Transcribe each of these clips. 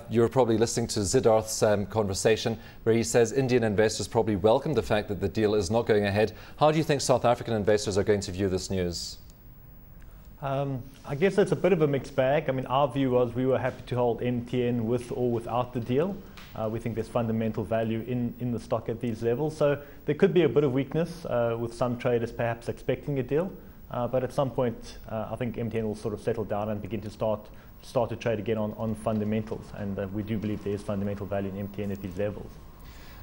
you're probably listening to Siddharth's conversation where he says Indian investors probably welcome the fact that the deal is not going ahead. How do you think South African investors are going to view this news? I guess it's a bit of a mixed bag. I mean, our view was we were happy to hold MTN with or without the deal. We think there's fundamental value in the stock at these levels. So there could be a bit of weakness with some traders perhaps expecting a deal. But at some point, I think MTN will sort of settle down and begin to start to trade again on fundamentals. And we do believe there is fundamental value in MTN at these levels.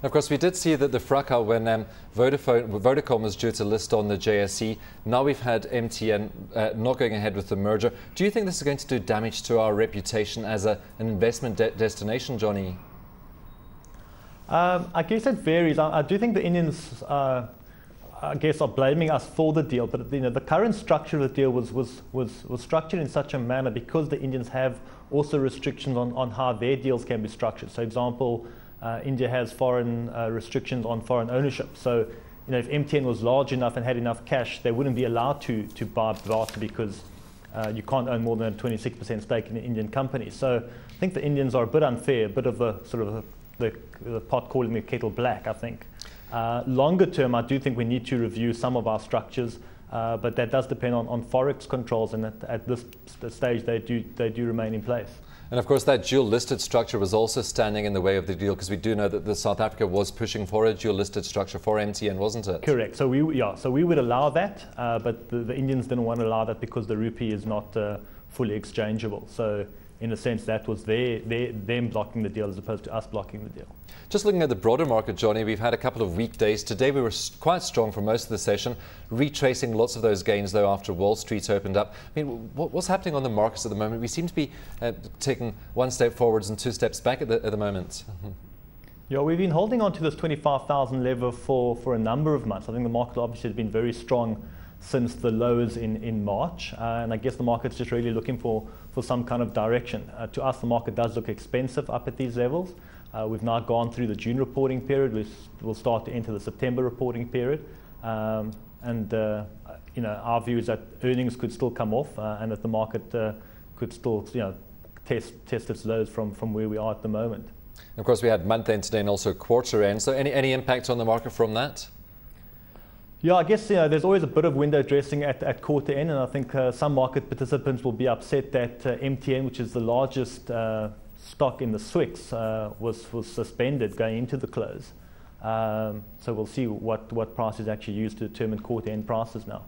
Of course, we did see that the fracas when Vodacom was due to list on the JSE. Now we've had MTN not going ahead with the merger. Do you think this is going to do damage to our reputation as an investment destination, Johny? I guess it varies. I do think the Indians, I guess, are blaming us for the deal. But the current structure of the deal was structured in such a manner because the Indians have also restrictions on how their deals can be structured. So, example. India has foreign restrictions on foreign ownership. So, if MTN was large enough and had enough cash, they wouldn't be allowed to buy Bharti because you can't own more than a 26% stake in an Indian company. So, I think the Indians are a bit unfair, a bit of a sort of the pot calling the kettle black, I think. Longer term, I do think we need to review some of our structures, but that does depend on forex controls, and at this stage, they do remain in place. And of course, that dual-listed structure was also standing in the way of the deal, because we do know that South Africa was pushing for a dual-listed structure for MTN, wasn't it? Correct. So we would allow that, but the Indians didn't want to allow that because the rupee is not fully exchangeable. So in a sense, that was them blocking the deal as opposed to us blocking the deal. Just looking at the broader market, Johny, we've had a couple of weak days. Today we were quite strong for most of the session, retracing lots of those gains, though, after Wall Street opened up. I mean, what's happening on the markets at the moment? We seem to be taking one step forwards and two steps back at the moment. Yeah, we've been holding on to this 25,000 level for a number of months. I think the market obviously has been very strong since the lows in March, and I guess the market's just really looking for some kind of direction. To us, the market does look expensive up at these levels. We've now gone through the June reporting period. We'll start to enter the September reporting period, and our view is that earnings could still come off, and that the market could still test its lows from where we are at the moment. Of course, we had month end today and also quarter end. So any impact on the market from that? Yeah, I guess there's always a bit of window dressing at quarter end, and I think some market participants will be upset that MTN, which is the largest stock in the SWIX, was suspended going into the close. So we'll see what price is actually used to determine quarter end prices now.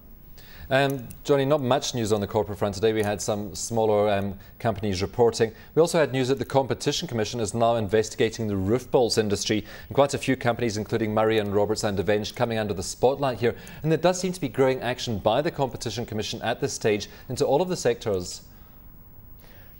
Johny, not much news on the corporate front today. We had some smaller companies reporting. We also had news that the Competition Commission is now investigating the roof bolts industry, and quite a few companies, including Murray and Roberts and Avenged, coming under the spotlight here. And there does seem to be growing action by the Competition Commission at this stage into all of the sectors.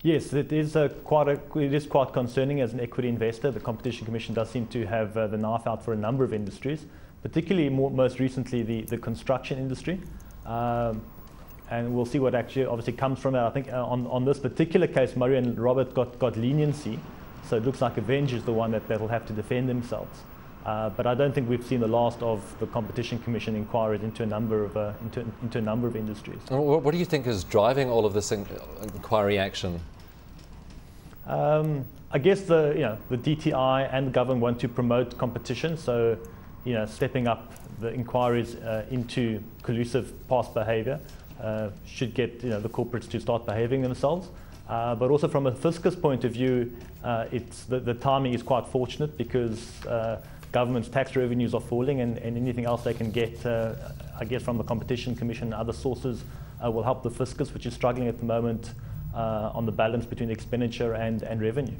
Yes, it is quite concerning as an equity investor. The Competition Commission does seem to have the knife out for a number of industries, particularly most recently the construction industry. And we'll see what actually obviously comes from that. I think on this particular case, Murray and Robert got leniency, so it looks like Avenge is the one that will have to defend themselves. But I don't think we've seen the last of the Competition Commission inquiries into a number of industries. What do you think is driving all of this inquiry action? I guess the DTI and the government want to promote competition, so stepping up the inquiries into collusive past behaviour should get the corporates to start behaving themselves. But also from a fiscus point of view, the timing is quite fortunate because government's tax revenues are falling, and anything else they can get, I guess, from the Competition Commission and other sources will help the fiscus, which is struggling at the moment on the balance between expenditure and revenue.